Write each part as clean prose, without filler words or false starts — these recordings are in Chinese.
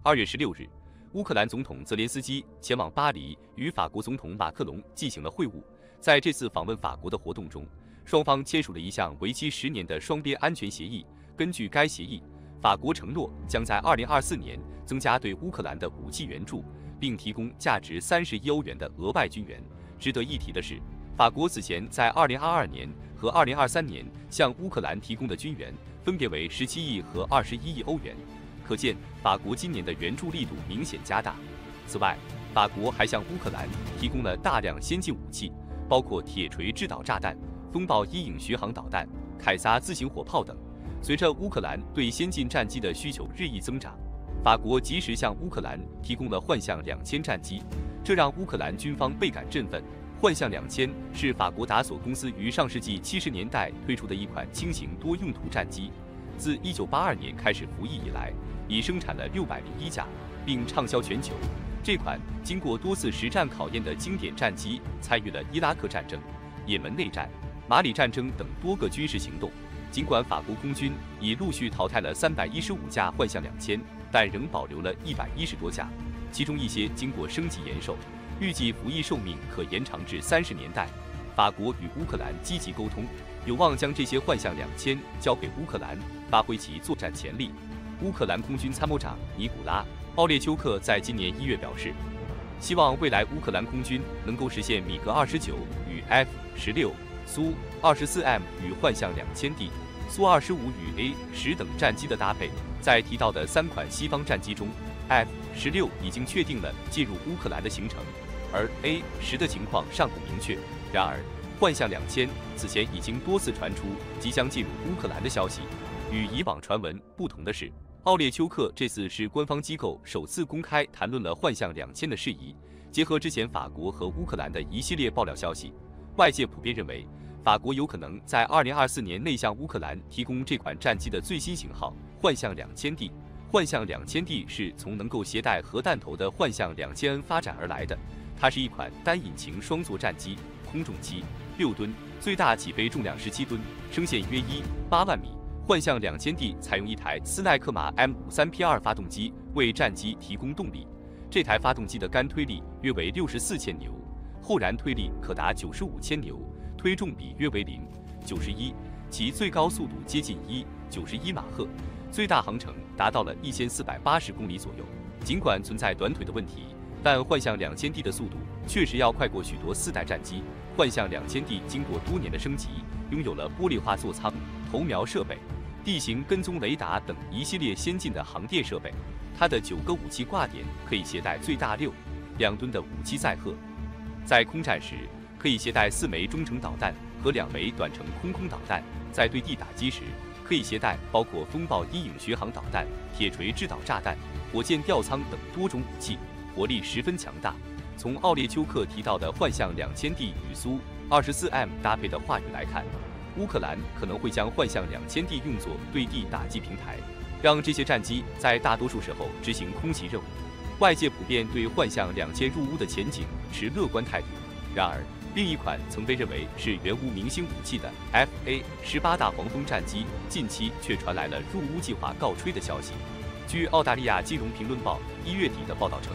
2月16日，乌克兰总统泽连斯基前往巴黎与法国总统马克龙进行了会晤。在这次访问法国的活动中，双方签署了一项为期10年的双边安全协议。根据该协议，法国承诺将在2024年增加对乌克兰的武器援助，并提供价值30亿欧元的额外军援。值得一提的是，法国此前在2022年和2023年向乌克兰提供的军援分别为17亿和21亿欧元，可见法国今年的援助力度明显加大。此外，法国还向乌克兰提供了大量先进武器，包括铁锤制导炸弹、风暴伊影巡航导弹、凯撒自行火炮等。随着乌克兰对先进战机的需求日益增长，法国及时向乌克兰提供了幻象2000战机，这让乌克兰军方倍感振奋。幻象2000是法国达索公司于上世纪70年代推出的一款轻型多用途战机，自1982年开始服役以来，已生产了601架，并畅销全球。这款经过多次实战考验的经典战机，参与了伊拉克战争、也门内战、马里战争等多个军事行动。尽管法国空军已陆续淘汰了315架幻象2000，但仍保留了110多架，其中一些经过升级延寿，预计服役寿命可延长至30年代。法国与乌克兰积极沟通，有望将这些幻象2000交给乌克兰，发挥其作战潜力。乌克兰空军参谋长尼古拉·奥列丘克在今年1月表示，希望未来乌克兰空军能够实现米格29与 F-16、苏 24M 与幻象2000D、苏25与 A-10等战机的搭配。在提到的3款西方战机中， F-16已经确定了进入乌克兰的行程，而 A-10的情况尚不明确。然而，幻象2000此前已经多次传出即将进入乌克兰的消息。与以往传闻不同的是，奥列丘克这次是官方机构首次公开谈论了幻象2000的事宜。结合之前法国和乌克兰的一系列爆料消息，外界普遍认为，法国有可能在2024年内向乌克兰提供这款战机的最新型号幻象2000D。幻象2000D 是从能够携带核弹头的幻象2000N 发展而来的，它是一款单引擎双座战机，空重机6吨，最大起飞重量17吨，升限约8万米。幻象2000D 采用一台斯奈克马 M53P2 发动机为战机提供动力，这台发动机的干推力约为64千牛，后燃推力可达95千牛，推重比约为0.91，其最高速度接近91马赫，最大航程达到了1480公里左右。尽管存在短腿的问题，但幻象2000D 的速度确实要快过许多4代战机。幻象2000D 经过多年的升级，拥有了玻璃化座舱、头瞄设备、地形跟踪雷达等一系列先进的航电设备。它的9个武器挂点可以携带最大2吨的武器载荷，在空战时可以携带4枚中程导弹和2枚短程空导弹，在对地打击时可以携带包括风暴伊影巡航导弹、铁锤制导炸弹、火箭吊舱等多种武器，火力十分强大。从奥列丘克提到的幻象2000D与苏 24M 搭配的话语来看，乌克兰可能会将幻象2000D 用作对地打击平台，让这些战机在大多数时候执行空袭任务。外界普遍对幻象2000入乌的前景持乐观态度。然而，另一款曾被认为是原无明星武器的 FA-18大黄蜂战机，近期却传来了入乌计划告吹的消息。据澳大利亚金融评论报1月底的报道称，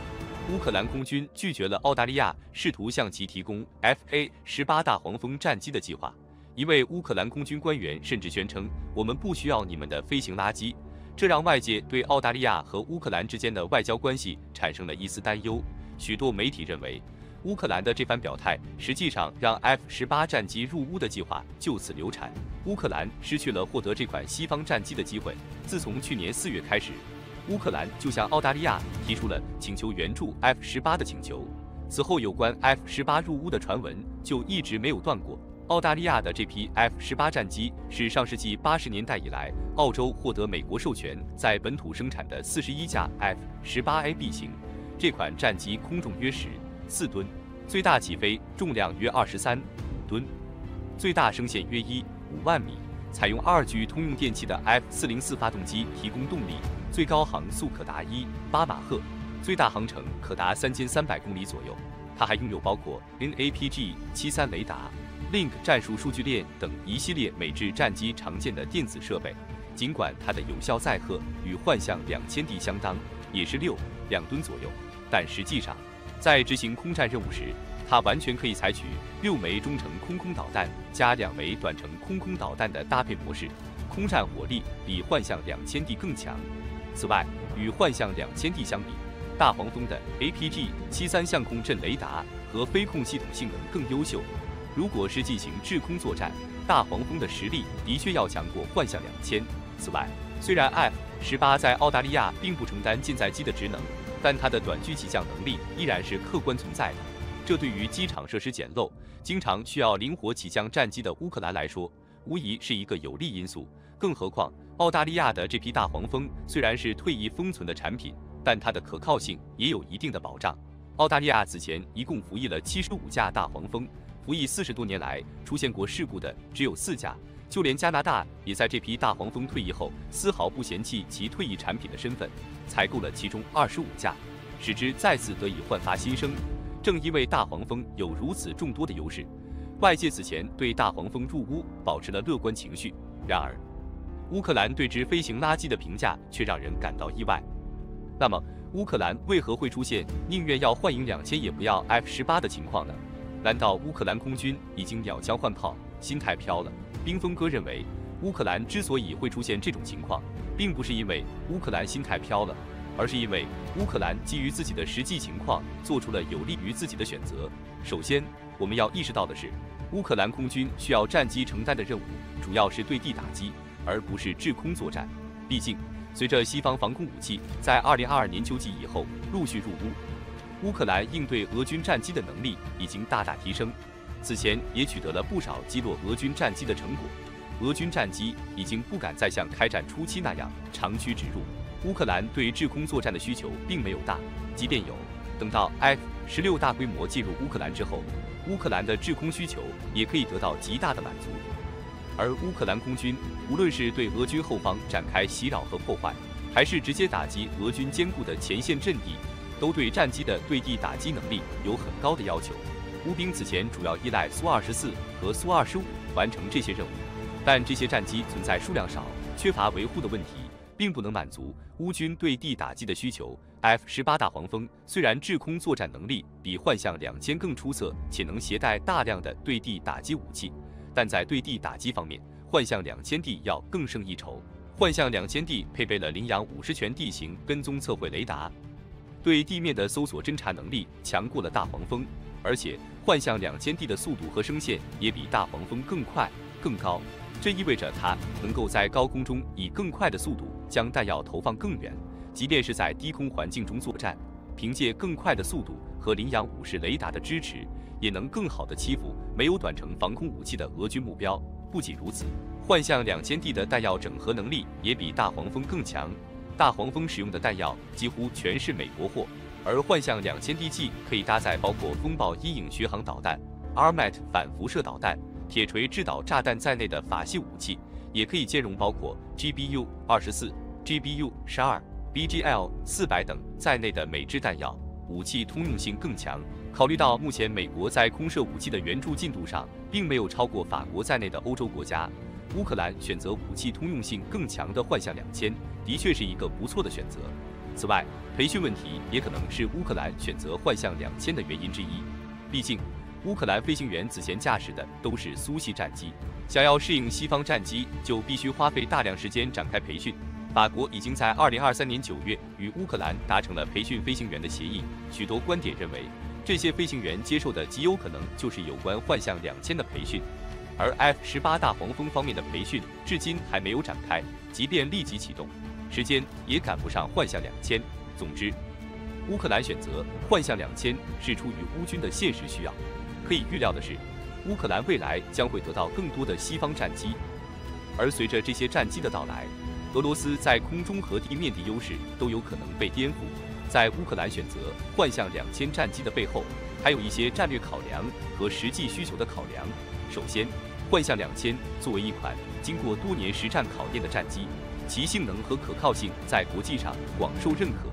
乌克兰空军拒绝了澳大利亚试图向其提供 FA-18大黄蜂战机的计划。一位乌克兰空军官员甚至宣称：“我们不需要你们的飞行垃圾。”这让外界对澳大利亚和乌克兰之间的外交关系产生了一丝担忧。许多媒体认为，乌克兰的这番表态实际上让 F-18战机入乌的计划就此流产，乌克兰失去了获得这款西方战机的机会。自从去年4月开始，乌克兰就向澳大利亚提出了请求援助 F-18的请求，此后有关 F-18入乌的传闻就一直没有断过。澳大利亚的这批 F-18战机是上世纪80年代以来澳洲获得美国授权在本土生产的41架 F-18A B 型。这款战机空重约14吨，最大起飞重量约23吨，最大升限约5万米，采用2G 通用电气的 F-404发动机提供动力，最高航速可达8马赫，最大航程可达3300公里左右。它还拥有包括 NAPG-73 雷达、Link 战术数据链等一系列美制战机常见的电子设备。尽管它的有效载荷与幻象2000D相当，也是6、2吨左右。但实际上，在执行空战任务时，它完全可以采取6枚中程空空导弹加2枚短程空空导弹的搭配模式，空战火力比幻象 2000D 更强。此外，与幻象 2000D 相比，大黄蜂的 APG-73 相控阵雷达和飞控系统性能更优秀。如果是进行制空作战，大黄蜂的实力的确要强过幻象2000。此外，虽然 F-18在澳大利亚并不承担舰载机的职能，但它的短距起降能力依然是客观存在的。这对于机场设施简陋、经常需要灵活起降战机的乌克兰来说，无疑是一个有利因素。更何况，澳大利亚的这批大黄蜂虽然是退役封存的产品，但它的可靠性也有一定的保障。澳大利亚此前一共服役了75架大黄蜂，服役40多年来出现过事故的只有4架。就连加拿大也在这批大黄蜂退役后，丝毫不嫌弃其退役产品的身份，采购了其中25架，使之再次得以焕发新生。正因为大黄蜂有如此众多的优势，外界此前对大黄蜂入乌保持了乐观情绪。然而，乌克兰对之飞行垃圾的评价却让人感到意外。那么，乌克兰为何会出现宁愿要幻影2000也不要 F-18的情况呢？难道乌克兰空军已经鸟枪换炮，心态飘了？冰峰哥认为，乌克兰之所以会出现这种情况，并不是因为乌克兰心态飘了，而是因为乌克兰基于自己的实际情况做出了有利于自己的选择。首先，我们要意识到的是，乌克兰空军需要战机承担的任务主要是对地打击，而不是制空作战。毕竟，随着西方防空武器在2022年秋季以后陆续入乌，乌克兰应对俄军战机的能力已经大大提升。此前也取得了不少击落俄军战机的成果，俄军战机已经不敢再像开战初期那样长驱直入。乌克兰对制空作战的需求并没有大，即便有，等到 F-16大规模进入乌克兰之后，乌克兰的制空需求也可以得到极大的满足。而乌克兰空军无论是对俄军后方展开袭扰和破坏，还是直接打击俄军坚固的前线阵地，都对战机的对地打击能力有很高的要求。乌兵此前主要依赖苏24和苏25完成这些任务，但这些战机存在数量少、缺乏维护的问题，并不能满足乌军对地打击的需求。F-18大黄蜂虽然制空作战能力比幻象2000更出色，且能携带大量的对地打击武器，但在对地打击方面，幻象2000D 要更胜一筹。幻象2000D 配备了羚羊50全地形跟踪测绘雷达，对地面的搜索侦察能力强过了大黄蜂，而且幻象2000D 的速度和声线也比大黄蜂更快、更高，这意味着它能够在高空中以更快的速度将弹药投放更远，即便是在低空环境中作战，凭借更快的速度和羚羊50雷达的支持，也能更好地欺负没有短程防空武器的俄军目标。不仅如此，幻象2000D 的弹药整合能力也比大黄蜂更强，大黄蜂使用的弹药几乎全是美国货。而幻象2000D 既可以搭载包括风暴阴影巡航导弹、RMAT 反辐射导弹、铁锤制导炸弹在内的法系武器，也可以兼容包括 GBU-24、GBU-12、BGL-400等在内的美制弹药，武器通用性更强。考虑到目前美国在空射武器的援助进度上并没有超过法国在内的欧洲国家，乌克兰选择武器通用性更强的幻象2000，的确是一个不错的选择。此外，培训问题也可能是乌克兰选择幻象2000的原因之一。毕竟，乌克兰飞行员此前驾驶的都是苏系战机，想要适应西方战机，就必须花费大量时间展开培训。法国已经在2023年9月与乌克兰达成了培训飞行员的协议。许多观点认为，这些飞行员接受的极有可能就是有关幻象2000的培训。而 F-18大黄蜂方面的培训至今还没有展开，即便立即启动，时间也赶不上幻象2000。总之，乌克兰选择幻象2000是出于乌军的现实需要。可以预料的是，乌克兰未来将会得到更多的西方战机，而随着这些战机的到来，俄罗斯在空中和地面的优势都有可能被颠覆。在乌克兰选择幻象2000战机的背后，还有一些战略考量和实际需求的考量。首先，幻象2000作为一款经过多年实战考验的战机，其性能和可靠性在国际上广受认可。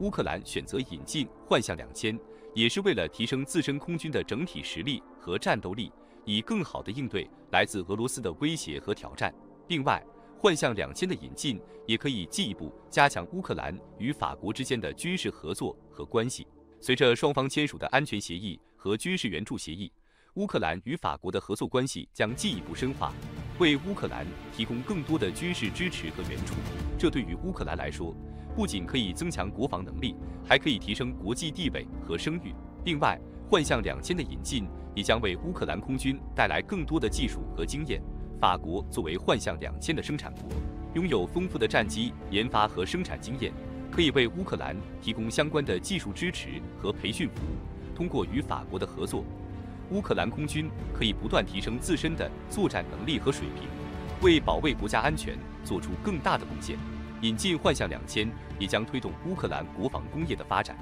乌克兰选择引进幻象2000，也是为了提升自身空军的整体实力和战斗力，以更好地应对来自俄罗斯的威胁和挑战。另外，幻象2000的引进也可以进一步加强乌克兰与法国之间的军事合作和关系。随着双方签署的安全协议和军事援助协议，乌克兰与法国的合作关系将进一步深化，为乌克兰提供更多的军事支持和援助。这对于乌克兰来说，不仅可以增强国防能力，还可以提升国际地位和声誉。另外，幻象2000的引进也将为乌克兰空军带来更多的技术和经验。法国作为幻象2000的生产国，拥有丰富的战机研发和生产经验，可以为乌克兰提供相关的技术支持和培训服务。通过与法国的合作，乌克兰空军可以不断提升自身的作战能力和水平，为保卫国家安全做出更大的贡献。引进幻象2000也将推动乌克兰国防工业的发展。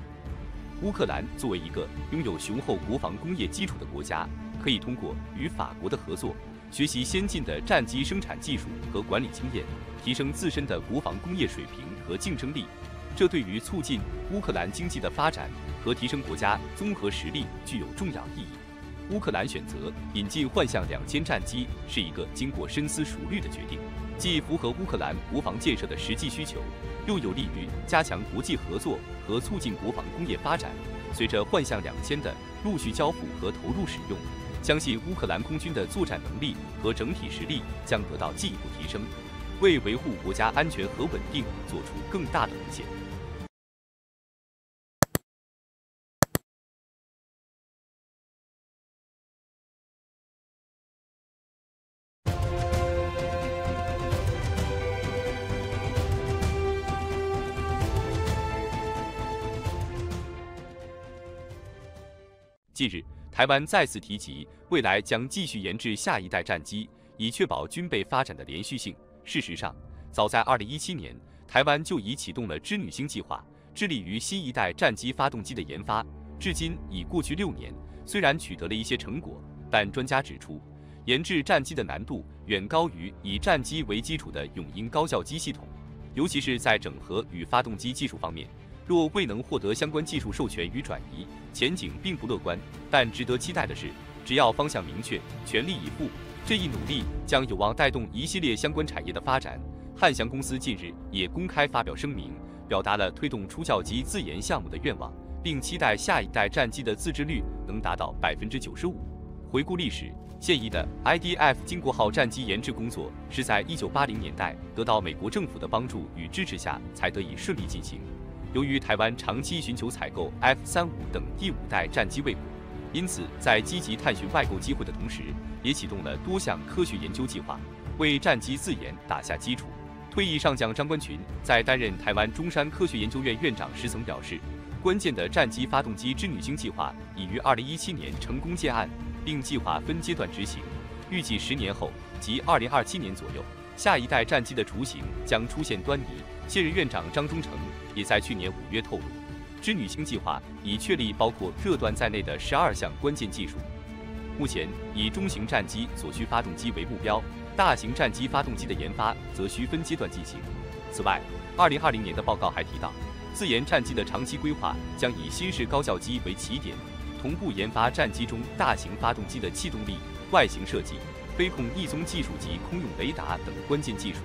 乌克兰作为一个拥有雄厚国防工业基础的国家，可以通过与法国的合作，学习先进的战机生产技术和管理经验，提升自身的国防工业水平和竞争力。这对于促进乌克兰经济的发展和提升国家综合实力具有重要意义。乌克兰选择引进幻象2000战机是一个经过深思熟虑的决定，既符合乌克兰国防建设的实际需求，又有利于加强国际合作和促进国防工业发展。随着幻象2000的陆续交付和投入使用，相信乌克兰空军的作战能力和整体实力将得到进一步提升，为维护国家安全和稳定做出更大的贡献。近日，台湾再次提及未来将继续研制下一代战机，以确保军备发展的连续性。事实上，早在2017年，台湾就已启动了织女星计划，致力于新一代战机发动机的研发。至今已过去6年，虽然取得了一些成果，但专家指出，研制战机的难度远高于以战机为基础的永鹰高教机系统，尤其是在整合与发动机技术方面。若未能获得相关技术授权与转移，前景并不乐观。但值得期待的是，只要方向明确，全力以赴，这一努力将有望带动一系列相关产业的发展。汉翔公司近日也公开发表声明，表达了推动出教机自研项目的愿望，并期待下一代战机的自制率能达到95%。回顾历史，现役的 IDF 经国号战机研制工作是在1980年代得到美国政府的帮助与支持下才得以顺利进行。由于台湾长期寻求采购 F-35等第5代战机未果，因此在积极探寻外购机会的同时，也启动了多项科学研究计划，为战机自研打下基础。退役上将张冠群在担任台湾中山科学研究院院长时曾表示，关键的战机发动机织女星计划已于2017年成功建案，并计划分阶段执行，预计10年后，即2027年左右，下一代战机的雏形将出现端倪。现任院长张忠诚也在去年5月透露，织女星计划已确立包括热锻在内的12项关键技术。目前以中型战机所需发动机为目标，大型战机发动机的研发则需分阶段进行。此外，2020年的报告还提到，自研战机的长期规划将以新式高教机为起点，同步研发战机中大型发动机的气动力、外形设计、飞控逆踪技术及空用雷达等关键技术，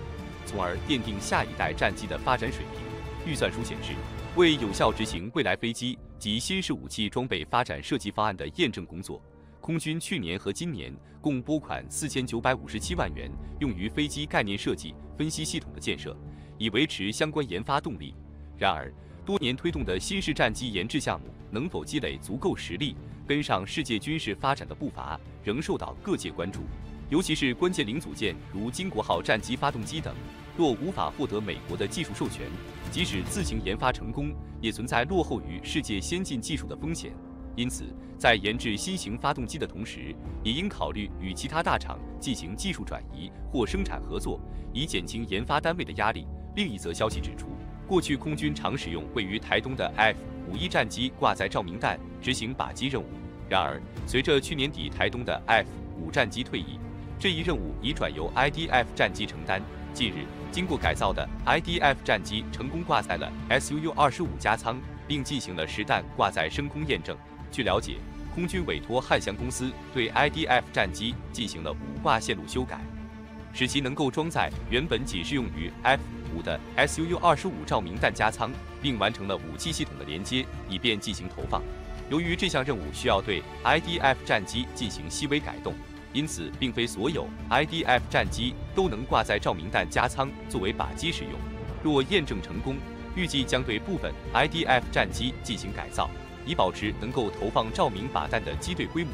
从而奠定下一代战机的发展水平。预算书显示，为有效执行未来飞机及新式武器装备发展设计方案的验证工作，空军去年和今年共拨款4957万元用于飞机概念设计、分析系统的建设，以维持相关研发动力。然而，多年推动的新式战机研制项目能否积累足够实力，跟上世界军事发展的步伐，仍受到各界关注。尤其是关键零组件如经国号战机发动机等，若无法获得美国的技术授权，即使自行研发成功，也存在落后于世界先进技术的风险。因此，在研制新型发动机的同时，也应考虑与其他大厂进行技术转移或生产合作，以减轻研发单位的压力。另一则消息指出，过去空军常使用位于台东的 F-51战机挂载照明弹执行靶机任务。然而，随着去年底台东的 F-5战机退役，这一任务已转由 IDF 战机承担。近日，经过改造的 IDF 战机成功挂载了 SUU-25加舱，并进行了实弹挂载升空验证。据了解，空军委托汉翔公司对 IDF 战机进行了5挂线路修改。使其能够装载原本仅适用于 F-5的 Su-25照明弹加舱，并完成了武器系统的连接，以便进行投放。由于这项任务需要对 IDF 战机进行细微改动，因此并非所有 IDF 战机都能挂载照明弹加舱作为靶机使用。若验证成功，预计将对部分 IDF 战机进行改造，以保持能够投放照明靶弹的机队规模。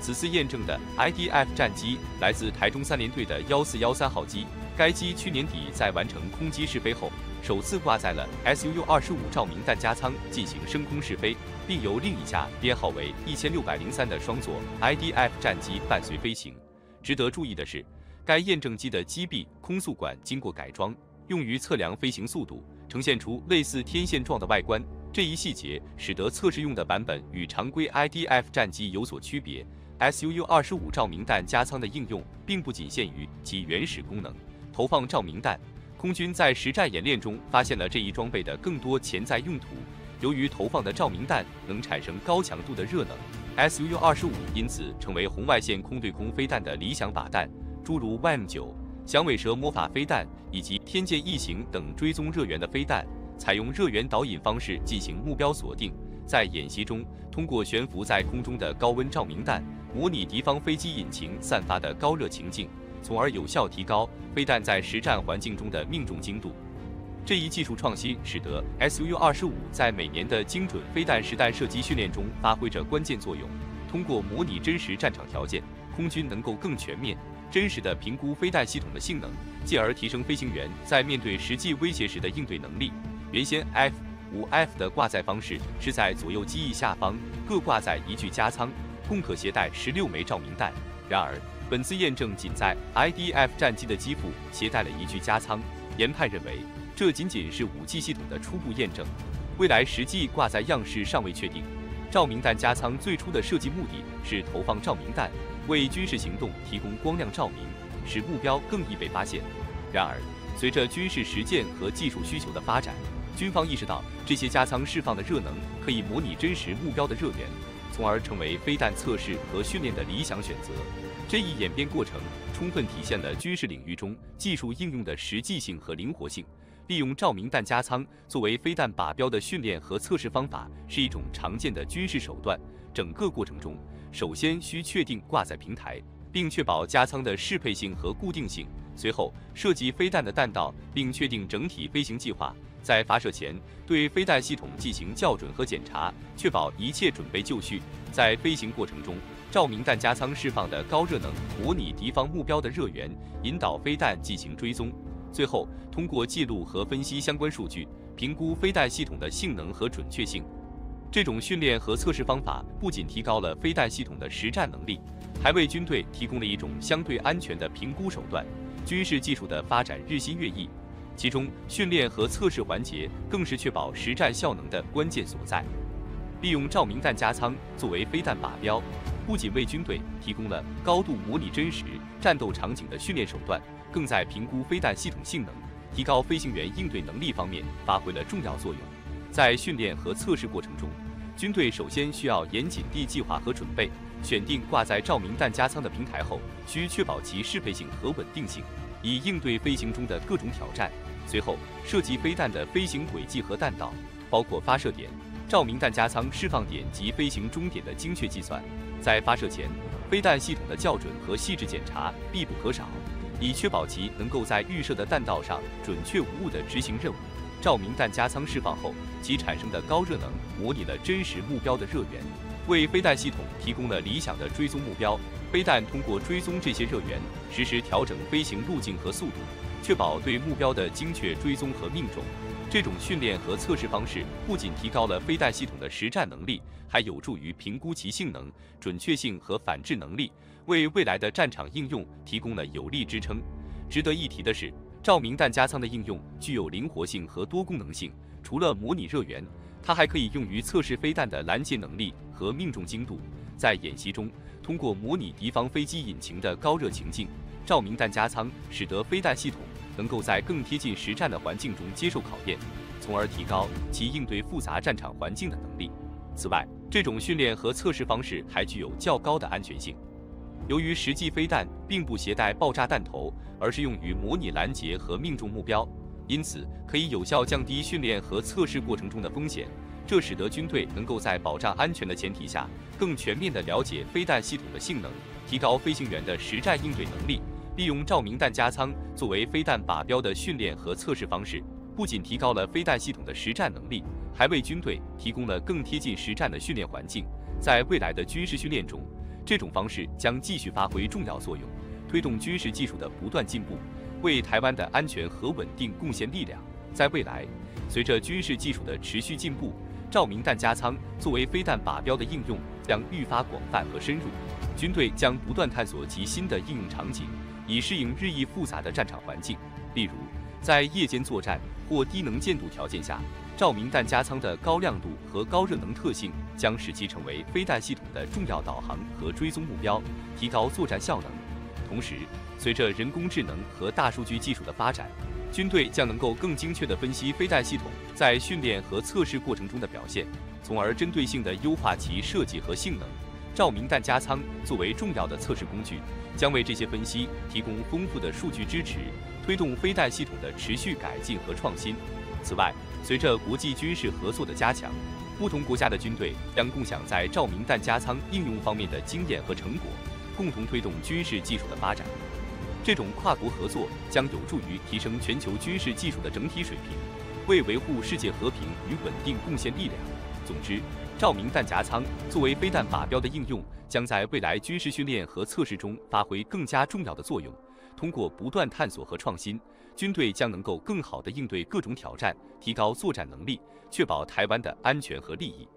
此次验证的 IDF 战机来自台中3联队的1413号机，该机去年底在完成空机试飞后，首次挂载了 Su-25照明弹加舱进行升空试飞，并由另一架编号为1603的双座 IDF 战机伴随飞行。值得注意的是，该验证机的机臂空速管经过改装，用于测量飞行速度，呈现出类似天线状的外观。这一细节使得测试用的版本与常规 IDF 战机有所区别。Su-25照明弹加舱的应用并不仅限于其原始功能投放照明弹，空军在实战演练中发现了这一装备的更多潜在用途。由于投放的照明弹能产生高强度的热能， Su-25因此成为红外线空对空飞弹的理想靶弹。诸如 YM9、响尾蛇魔法飞弹以及天剑异形等追踪热源的飞弹，采用热源导引方式进行目标锁定，在演习中通过悬浮在空中的高温照明弹模拟敌方飞机引擎散发的高热情境，从而有效提高飞弹在实战环境中的命中精度。这一技术创新使得 Su-25在每年的精准飞弹实弹射击训练中发挥着关键作用。通过模拟真实战场条件，空军能够更全面、真实地评估飞弹系统的性能，进而提升飞行员在面对实际威胁时的应对能力。原先 F-5F 的挂载方式是在左右机翼下方各挂载一具加舱，共可携带16枚照明弹。然而，本次验证仅在 IDF 战机的机腹携带了一具加舱。研判认为，这仅仅是武器系统的初步验证，未来实际挂载样式尚未确定。照明弹加舱最初的设计目的是投放照明弹，为军事行动提供光亮照明，使目标更易被发现。然而，随着军事实践和技术需求的发展，军方意识到这些加舱释放的热能可以模拟真实目标的热源，从而成为飞弹测试和训练的理想选择。这一演变过程充分体现了军事领域中技术应用的实际性和灵活性。利用照明弹加舱作为飞弹靶标的训练和测试方法是一种常见的军事手段。整个过程中，首先需确定挂载平台，并确保加舱的适配性和固定性。随后，设计飞弹的弹道，并确定整体飞行计划。在发射前，对飞弹系统进行校准和检查，确保一切准备就绪。在飞行过程中，照明弹加舱释放的高热能模拟敌方目标的热源，引导飞弹进行追踪。最后，通过记录和分析相关数据，评估飞弹系统的性能和准确性。这种训练和测试方法不仅提高了飞弹系统的实战能力，还为军队提供了一种相对安全的评估手段。军事技术的发展日新月异，其中训练和测试环节更是确保实战效能的关键所在。利用照明弹加舱作为飞弹靶标，不仅为军队提供了高度模拟真实战斗场景的训练手段，更在评估飞弹系统性能、提高飞行员应对能力方面发挥了重要作用。在训练和测试过程中，军队首先需要严谨地计划和准备。选定挂载照明弹加舱的平台后，需确保其适配性和稳定性，以应对飞行中的各种挑战。随后，设计飞弹的飞行轨迹和弹道，包括发射点、照明弹加舱释放点及飞行终点的精确计算。在发射前，飞弹系统的校准和细致检查必不可少，以确保其能够在预设的弹道上准确无误地执行任务。照明弹加舱释放后，其产生的高热能模拟了真实目标的热源，为飞弹系统提供了理想的追踪目标。飞弹通过追踪这些热源，实时调整飞行路径和速度，确保对目标的精确追踪和命中。这种训练和测试方式不仅提高了飞弹系统的实战能力，还有助于评估其性能、准确性和反制能力，为未来的战场应用提供了有力支撑。值得一提的是，照明弹加舱的应用具有灵活性和多功能性。除了模拟热源，它还可以用于测试飞弹的拦截能力和命中精度。在演习中，通过模拟敌方飞机引擎的高热情境，照明弹加舱使得飞弹系统能够在更贴近实战的环境中接受考验，从而提高其应对复杂战场环境的能力。此外，这种训练和测试方式还具有较高的安全性。由于实际飞弹并不携带爆炸弹头，而是用于模拟拦截和命中目标，因此可以有效降低训练和测试过程中的风险。这使得军队能够在保障安全的前提下，更全面地了解飞弹系统的性能，提高飞行员的实战应对能力。利用照明弹加舱作为飞弹靶标的训练和测试方式，不仅提高了飞弹系统的实战能力，还为军队提供了更贴近实战的训练环境。在未来的军事训练中，这种方式将继续发挥重要作用，推动军事技术的不断进步，为台湾的安全和稳定贡献力量。在未来，随着军事技术的持续进步，照明弹加舱作为飞弹靶标的应用将愈发广泛和深入，军队将不断探索其新的应用场景，以适应日益复杂的战场环境。例如，在夜间作战或低能见度条件下，照明弹加舱的高亮度和高热能特性将使其成为飞弹系统的重要导航和追踪目标，提高作战效能。同时，随着人工智能和大数据技术的发展，军队将能够更精确地分析飞弹系统在训练和测试过程中的表现，从而针对性地优化其设计和性能。照明弹加舱作为重要的测试工具，将为这些分析提供丰富的数据支持，推动飞弹系统的持续改进和创新。此外，随着国际军事合作的加强，不同国家的军队将共享在照明弹加舱应用方面的经验和成果，共同推动军事技术的发展。这种跨国合作将有助于提升全球军事技术的整体水平，为维护世界和平与稳定贡献力量。总之，照明弹夹舱作为飞弹靶标的应用，将在未来军事训练和测试中发挥更加重要的作用。通过不断探索和创新，军队将能够更好地应对各种挑战，提高作战能力，确保台湾的安全和利益。